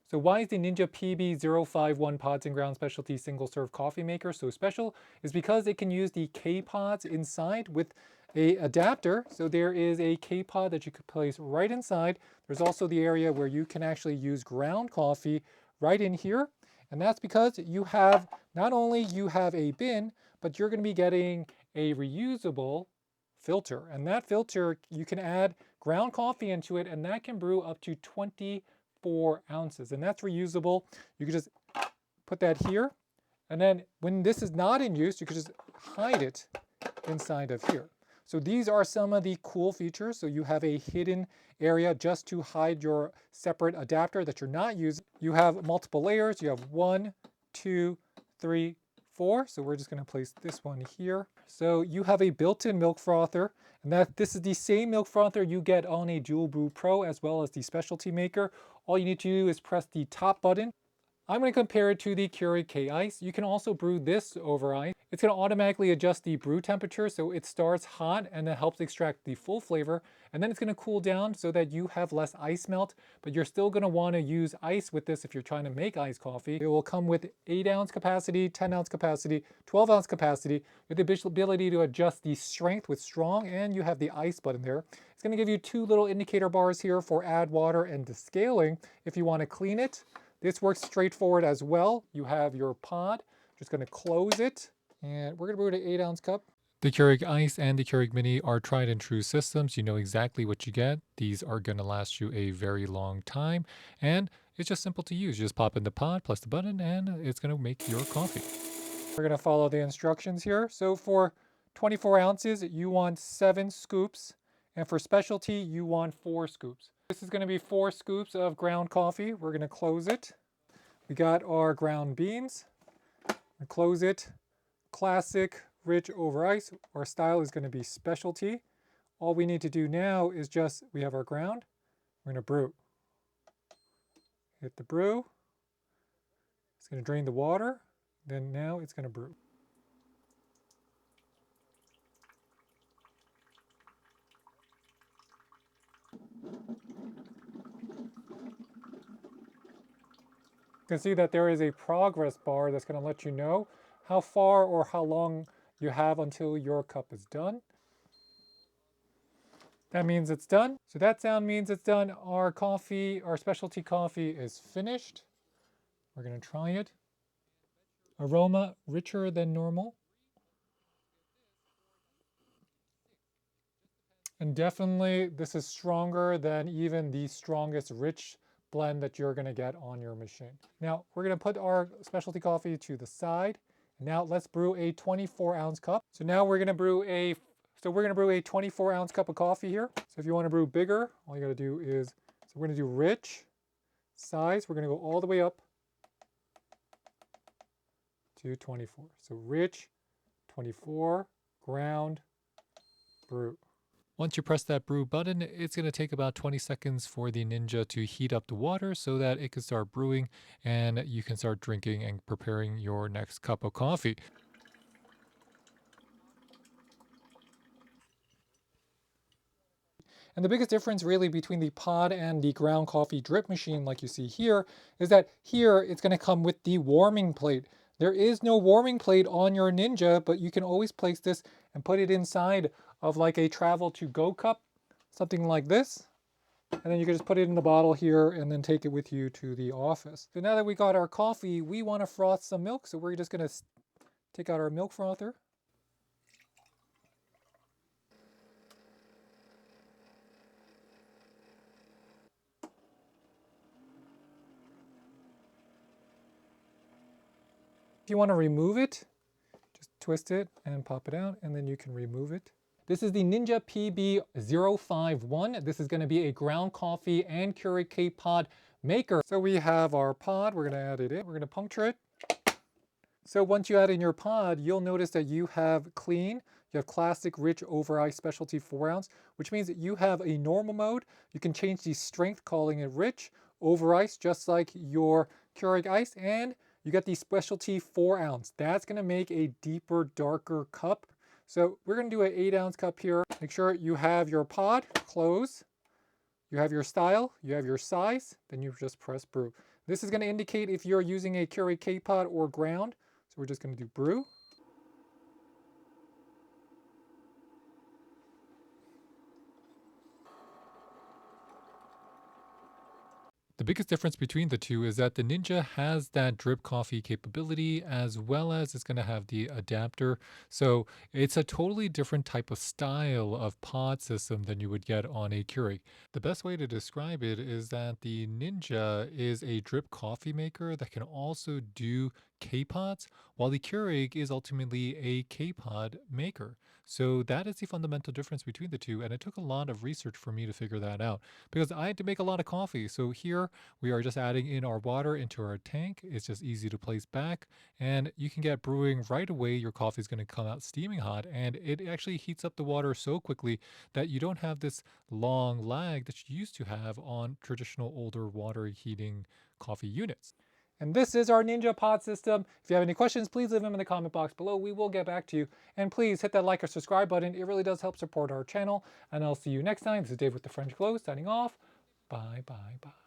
So why is the Ninja PB051 Pods and Ground Specialty Single Serve Coffee Maker so special? Is because it can use the K-Pods inside with a adapter. So there is a K-Pod that you could place right inside. There's also the area where you can actually use ground coffee right in here. And that's because you have, not only you have a bin, but you're going to be getting a reusable filter. And that filter, you can add ground coffee into it, and that can brew up to 24 ounces. And that's reusable. You can just put that here. And then when this is not in use, you can just hide it inside of here. So these are some of the cool features. So you have a hidden area just to hide your separate adapter that you're not using. You have multiple layers. You have 1, 2, 3, 4. So we're just going to place this one here. So you have a built-in milk frother, and this is the same milk frother you get on a Dual Brew Pro as well as the Specialty Maker. All you need to do is press the top button. I'm going to compare it to the Keurig K-Ice. You can also brew this over ice. It's going to automatically adjust the brew temperature so it starts hot and it helps extract the full flavor. And then it's going to cool down so that you have less ice melt, but you're still going to want to use ice with this if you're trying to make iced coffee. It will come with 8-ounce capacity, 10-ounce capacity, 12-ounce capacity with the ability to adjust the strength with strong, and you have the ice button there. It's going to give you 2 little indicator bars here for add water and descaling if you want to clean it. This works straightforward as well. You have your pod, just going to close it, and we're going to brew it an 8-ounce cup. The Keurig Ice and the Keurig Mini are tried and true systems. You know exactly what you get. These are going to last you a very long time, and it's just simple to use. You just pop in the pod, press the button, and it's going to make your coffee. We're going to follow the instructions here. So for 24 ounces, you want 7 scoops, and for specialty, you want 4 scoops. This is going to be 4 scoops of ground coffee. We're going to close it. We got our ground beans. Close it. Classic, rich over ice. Our style is going to be specialty. All we need to do now is we have our ground. We're going to brew. Hit the brew. It's going to drain the water. Then now it's going to brew. You can see that there is a progress bar that's going to let you know how far or how long you have until your cup is done. That means it's done. So that sound means it's done. Our coffee, our specialty coffee is finished. We're going to try it. Aroma richer than normal. And definitely this is stronger than even the strongest rich blend that you're going to get on your machine. Now we're going to put our specialty coffee to the side. Now let's brew a 24-ounce cup. So now we're going to brew a 24-ounce cup of coffee here. So if you want to brew bigger, all you got to do is, so we're going to do rich size. We're going to go all the way up to 24. So rich, 24, ground, brew. Once you press that brew button, it's going to take about 20 seconds for the Ninja to heat up the water so that it can start brewing and you can start drinking and preparing your next cup of coffee. And the biggest difference really between the pod and the ground coffee drip machine like you see here is that here it's going to come with the warming plate. There is no warming plate on your Ninja, but you can always place this and put it inside of like a travel to go cup, something like this. And then you can just put it in the bottle here and then take it with you to the office. So now that we got our coffee, we want to froth some milk. So we're just going to take out our milk frother. If you want to remove it, just twist it and pop it out, and then you can remove it. This is the Ninja PB051. This is going to be a ground coffee and Keurig K-Pod maker. So we have our pod. We're going to add it in. We're going to puncture it. So once you add in your pod, you'll notice that you have clean, you have classic, rich, over ice, specialty 4-ounce, which means that you have a normal mode. You can change the strength, calling it rich, over ice, just like your Keurig ice, and you got the specialty 4-ounce. That's going to make a deeper, darker cup. So we're going to do an 8-ounce cup here. Make sure you have your pod, close. You have your style, you have your size, then you just press brew. This is going to indicate if you're using a Keurig K-pot or ground. So we're just going to do brew. The biggest difference between the two is that the Ninja has that drip coffee capability as well as it's going to have the adapter. So it's a totally different type of style of pod system than you would get on a Keurig. The best way to describe it is that the Ninja is a drip coffee maker that can also do K-pods, while the Keurig is ultimately a K-pod maker. So that is the fundamental difference between the two, and it took a lot of research for me to figure that out because I had to make a lot of coffee. So here we are just adding in our water into our tank. It's just easy to place back, and you can get brewing right away. Your coffee is going to come out steaming hot, and it actually heats up the water so quickly that you don't have this long lag that you used to have on traditional older water heating coffee units. And this is our Ninja pod system. If you have any questions, please leave them in the comment box below. We will get back to you. And please hit that like or subscribe button. It really does help support our channel. And I'll see you next time. This is Dave with the French Glow signing off. Bye, bye, bye.